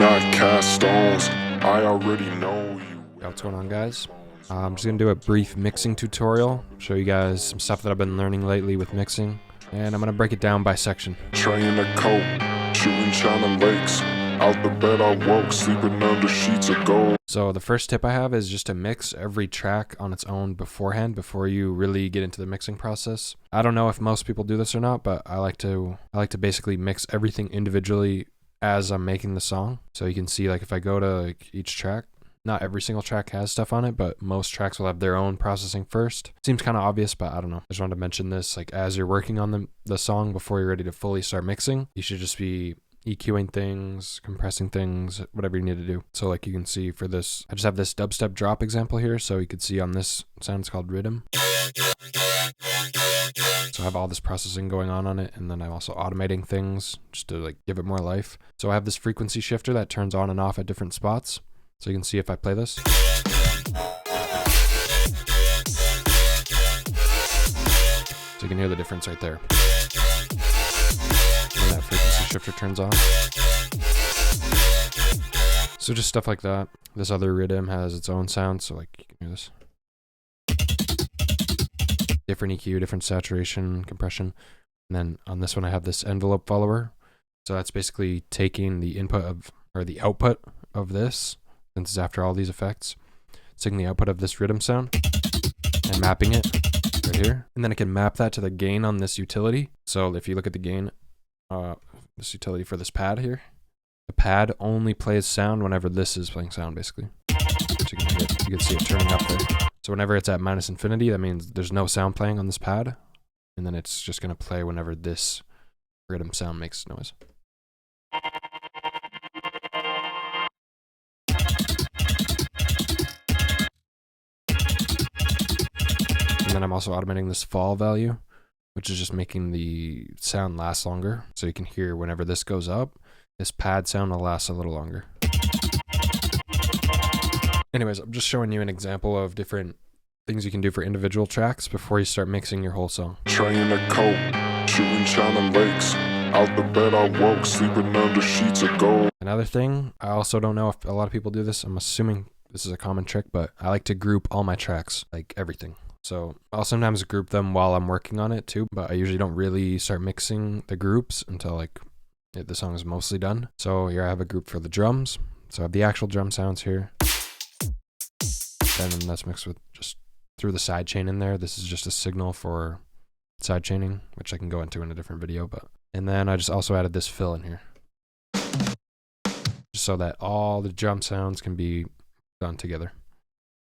not cast stones. I already know you. Yo, what's going on, guys? I'm just gonna do a brief mixing tutorial, show you guys some stuff that I've been learning lately with mixing, and I'm gonna break it down by section. Train a coat, shooting China Lakes. Out the bed I woke, sleeping under sheets of gold. So the first tip I have is just to mix every track on its own beforehand, before you really get into the mixing process. I don't know if most people do this or not, but I like to basically mix everything individually as I'm making the song. So you can see, like, if I go to like each track, not every single track has stuff on it, but most tracks will have their own processing first. Seems kind of obvious, but I don't know. I just wanted to mention this, like, as you're working on the song before you're ready to fully start mixing, you should just be EQing things, compressing things, whatever you need to do. So like you can see for this, I just have this dubstep drop example here. So you could see on this sound, it's called Rhythm. So I have all this processing going on it, and then I'm also automating things just to like give it more life. So I have this frequency shifter that turns on and off at different spots. So you can see if I play this. So you can hear the difference right there. When that frequency shifter turns on. So just stuff like that. This other rhythm has its own sound, so like you can hear this. Different EQ, different saturation, compression. And then on this one I have this envelope follower. So that's basically taking the input of, or the output of this, since it's after all these effects, taking the output of this rhythm sound and mapping it right here. And then I can map that to the gain on this utility. So if you look at the gain, this utility for this pad here, the pad only plays sound whenever this is playing sound, basically. You can see it turning up there. So whenever it's at minus infinity, that means there's no sound playing on this pad, and then it's just going to play whenever this rhythm sound makes noise. And then I'm also automating this fall value, which is just making the sound last longer. So you can hear whenever this goes up, this pad sound will last a little longer. Anyways, I'm just showing you an example of different things you can do for individual tracks before you start mixing your whole song. Train a coat, shooting China Lakes. Out the bed I woke, sleeping under sheets of gold. Another thing, I also don't know if a lot of people do this. I'm assuming this is a common trick, but I like to group all my tracks, like everything. So I'll sometimes group them while I'm working on it too, but I usually don't really start mixing the groups until like the song is mostly done. So here I have a group for the drums. So I have the actual drum sounds here. And then that's mixed with just through the side chain in there. This is just a signal for side chaining, which I can go into in a different video. And then I just also added this fill in here, just so that all the drum sounds can be done together.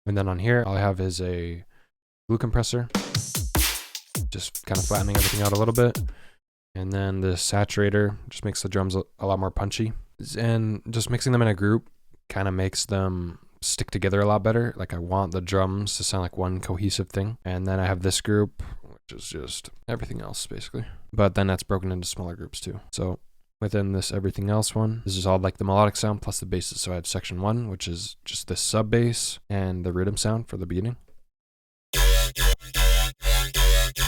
And then on here, all I have is a glue compressor, just kind of flattening everything out a little bit. And then the saturator just makes the drums a lot more punchy. And just mixing them in a group kind of makes them stick together a lot better. Like, I want the drums to sound like one cohesive thing. And then I have this group, which is just everything else basically. But then that's broken into smaller groups too. So within this everything else one, this is all like the melodic sound plus the basses. So I have section 1, which is just the sub bass and the rhythm sound for the beginning.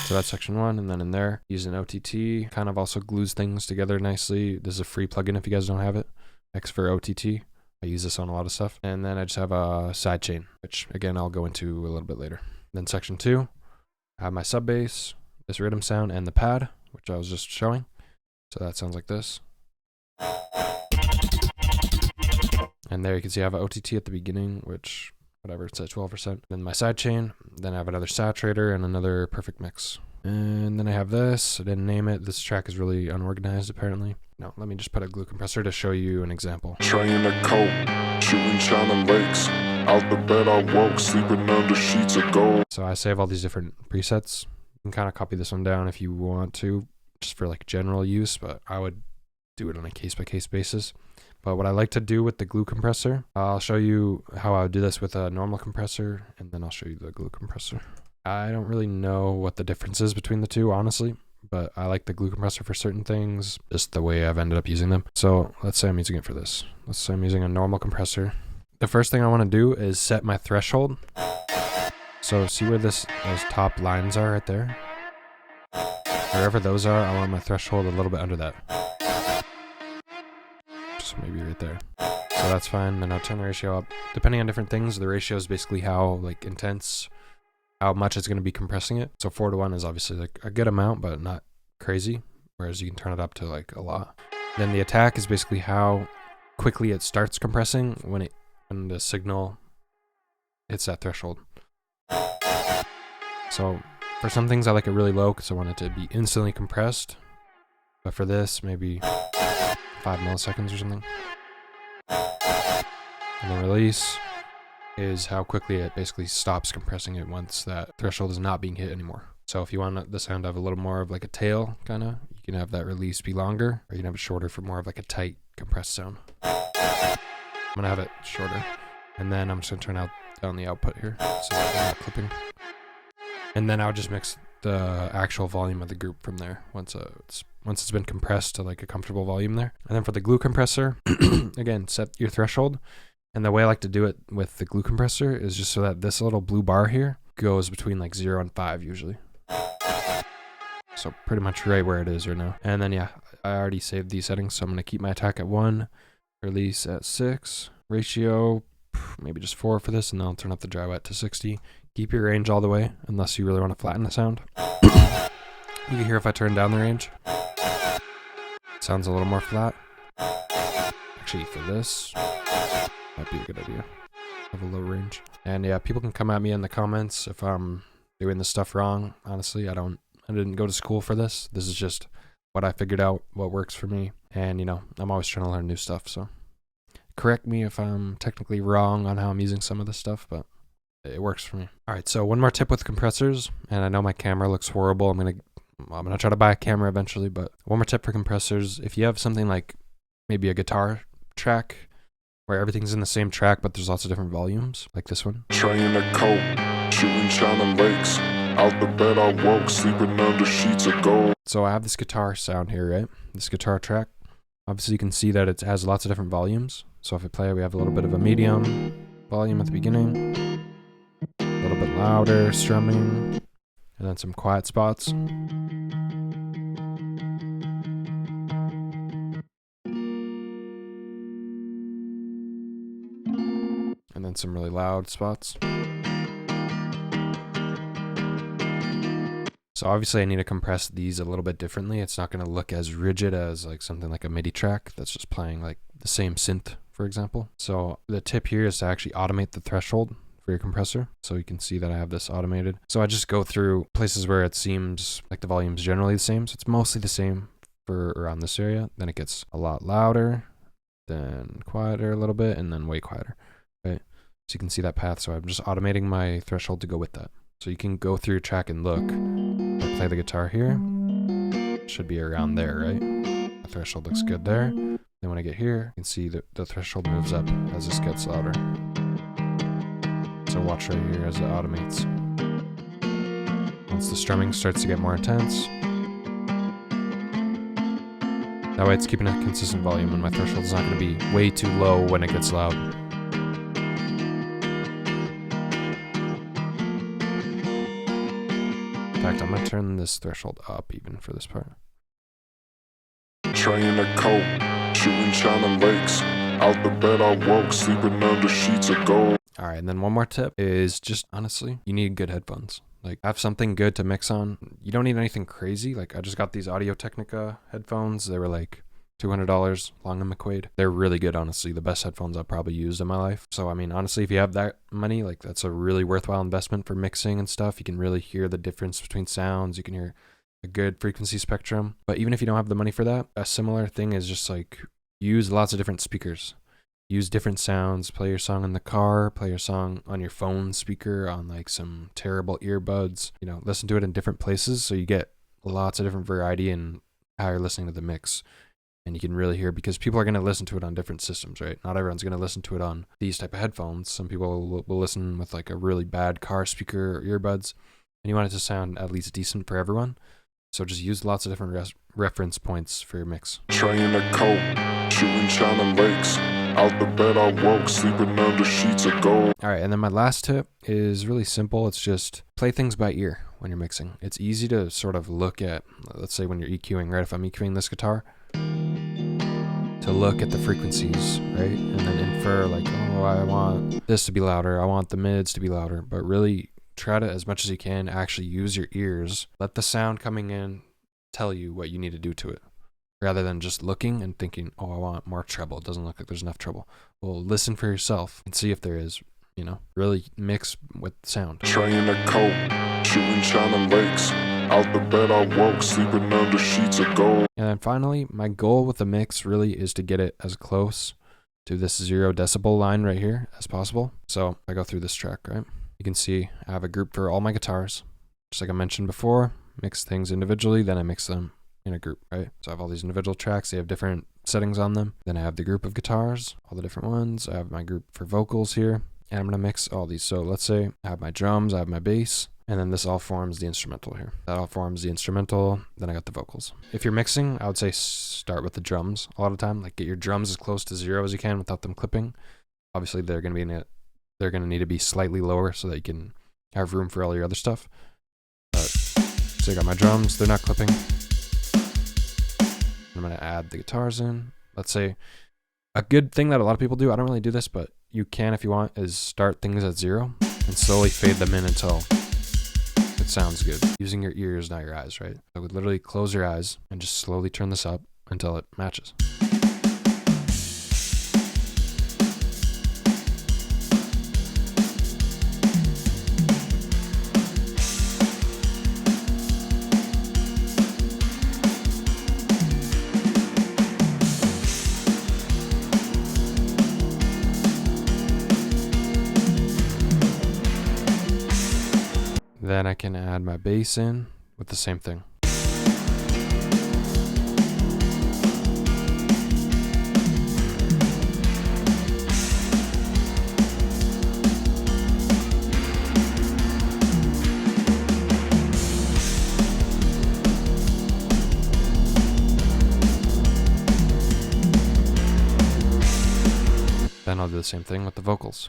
So that's section 1, and then in there, using OTT, kind of also glues things together nicely. This is a free plugin if you guys don't have it. X for OTT. I use this on a lot of stuff. And then I just have a sidechain, which again, I'll go into a little bit later. Then section 2, I have my sub bass, this rhythm sound, and the pad, which I was just showing. So that sounds like this. And there you can see I have an OTT at the beginning, which, whatever, it's at 12%. Then my sidechain, then I have another saturator and another perfect mix. And then I have this, I didn't name it. This track is really unorganized apparently. No, let me just put a glue compressor to show you an example. Train a coat, shooting China Lakes. Out the bed I woke, sleeping under sheets of gold. So I save all these different presets. You can kind of copy this one down if you want to, just for like general use, but I would do it on a case-by-case basis. But what I like to do with the glue compressor, I'll show you how I would do this with a normal compressor, and then I'll show you the glue compressor. I don't really know what the difference is between the two, honestly, but I like the glue compressor for certain things, just the way I've ended up using them. So let's say I'm using it for this. Let's say I'm using a normal compressor. The first thing I want to do is set my threshold. So see where those top lines are right there? Wherever those are, I want my threshold a little bit under that. Just maybe right there. So that's fine. Then I'll turn the ratio up. Depending on different things, the ratio is basically how like intense, how much it's going to be compressing it. So 4:1 is obviously like a good amount, but not crazy. Whereas you can turn it up to like a lot. Then the attack is basically how quickly it starts compressing when the signal hits that threshold. So for some things I like it really low because I want it to be instantly compressed. But for this, maybe 5 milliseconds or something. And the release is how quickly it basically stops compressing it once that threshold is not being hit anymore. So if you want the sound to have a little more of like a tail, kind of, you can have that release be longer, or you can have it shorter for more of like a tight compressed sound. I'm gonna have it shorter, and then I'm just gonna turn down the output here, so I'm not clipping. And then I'll just mix the actual volume of the group from there once it's been compressed to like a comfortable volume there. And then for the glue compressor, again, set your threshold. And the way I like to do it with the glue compressor is just so that this little blue bar here goes between like 0 and 5 usually. So pretty much right where it is right now. And then yeah, I already saved these settings, so I'm gonna keep my attack at 1, release at 6, ratio maybe just 4 for this, and then I'll turn up the dry wet to 60. Keep your range all the way unless you really want to flatten the sound. You can hear if I turn down the range. Sounds a little more flat. Actually, for this, might be a good idea. Have a low range. And yeah, people can come at me in the comments if I'm doing this stuff wrong. Honestly, I didn't go to school for this. This is just what I figured out, what works for me. And you know, I'm always trying to learn new stuff, so correct me if I'm technically wrong on how I'm using some of this stuff, but it works for me. All right, so one more tip with compressors, and I know my camera looks horrible. I'm gonna try to buy a camera eventually, but one more tip for compressors: if you have something like maybe a guitar track where everything's in the same track but there's lots of different volumes, like this one. Train a coat, shooting shining lakes. Out the bed I woke, sleeping under sheets of gold. So I have this guitar sound here, right? This guitar track. Obviously you can see that it has lots of different volumes. So if I play, we have a little bit of a medium volume at the beginning, a little bit louder strumming, and then some quiet spots. And then some really loud spots. So obviously I need to compress these a little bit differently. It's not going to look as rigid as like something like a MIDI track that's just playing like the same synth, for example. So the tip here is to actually automate the threshold for your compressor. So you can see that I have this automated. So I just go through places where it seems like the volume's generally the same. So it's mostly the same for around this area. Then it gets a lot louder, then quieter a little bit, and then way quieter. Right? So you can see that path. So I'm just automating my threshold to go with that. So you can go through your track and look. I play the guitar here. Should be around there, right? The threshold looks good there. Then when I get here, you can see that the threshold moves up as this gets louder. So watch right here as it automates. Once the strumming starts to get more intense, that way it's keeping a consistent volume and my threshold is not going to be way too low when it gets loud. In fact, I'm going to turn this threshold up even for this part. Train a coat, shooting shining lakes. Out the bed I woke, sleeping under sheets of gold. All right, and then one more tip is just honestly, you need good headphones. Like have something good to mix on. You don't need anything crazy. Like I just got these Audio-Technica headphones. They were like $200, Long & McQuaid. They're really good, honestly. The best headphones I've probably used in my life. So I mean, honestly, if you have that money, like that's a really worthwhile investment for mixing and stuff. You can really hear the difference between sounds. You can hear a good frequency spectrum. But even if you don't have the money for that, a similar thing is just like use lots of different speakers. Use different sounds, play your song in the car, play your song on your phone speaker, on like some terrible earbuds, you know, listen to it in different places so you get lots of different variety in how you're listening to the mix. And you can really hear, because people are going to listen to it on different systems, right? Not everyone's going to listen to it on these type of headphones. Some people will listen with like a really bad car speaker or earbuds, and you want it to sound at least decent for everyone. So just use lots of different reference points for your mix. Train a coat, shooting shining lakes. Out the bed I woke, sleeping under sheets of gold. All right, and then my last tip is really simple. It's just play things by ear when you're mixing. It's easy to sort of look at, let's say when you're EQing, right? If I'm EQing this guitar, to to look at the frequencies, right? And then infer like, oh, I want this to be louder, I want the mids to be louder. But really try to, as much as you can, actually use your ears. Let the sound coming in tell you what you need to do to it, rather than just looking and thinking, oh, I want more treble. It doesn't look like there's enough treble. Well, listen for yourself and see if there is, you know, really mix with sound. Trying a coat, shooting shining lakes. Out the bed I woke, sleeping under sheets of gold. And then finally, my goal with the mix really is to get it as close to this 0 decibel line right here as possible. So I go through this track, right? You can see I have a group for all my guitars. Just like I mentioned before, mix things individually, then I mix them in a group, right? So I have all these individual tracks, they have different settings on them. Then I have the group of guitars, all the different ones. I have my group for vocals here, and I'm gonna mix all these. So let's say I have my drums, I have my bass, and then this all forms the instrumental here. That all forms the instrumental, then I got the vocals. If you're mixing, I would say start with the drums a lot of the time. Like get your drums as close to 0 as you can without them clipping. Obviously they're gonna need to be slightly lower so that you can have room for all your other stuff. But so I got my drums, they're not clipping. I'm gonna add the guitars in. Let's say a good thing that a lot of people do, I don't really do this, but you can if you want, is start things at 0 and slowly fade them in until it sounds good. Using your ears, not your eyes, right? I would literally close your eyes and just slowly turn this up until it matches. Then I can add my bass in with the same thing. Then I'll do the same thing with the vocals.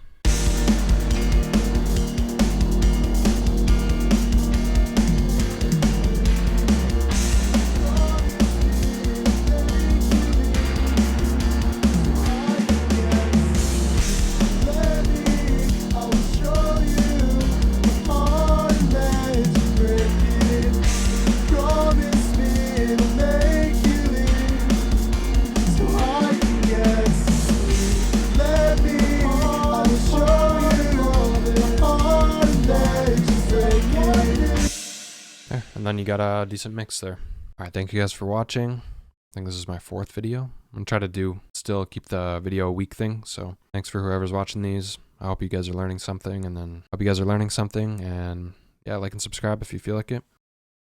And then you got a decent mix there. All right, thank you guys for watching. I think this is my 4th video. I'm gonna try to still keep the video a week thing. So thanks for whoever's watching these. I hope you guys are learning something, and yeah, like and subscribe if you feel like it.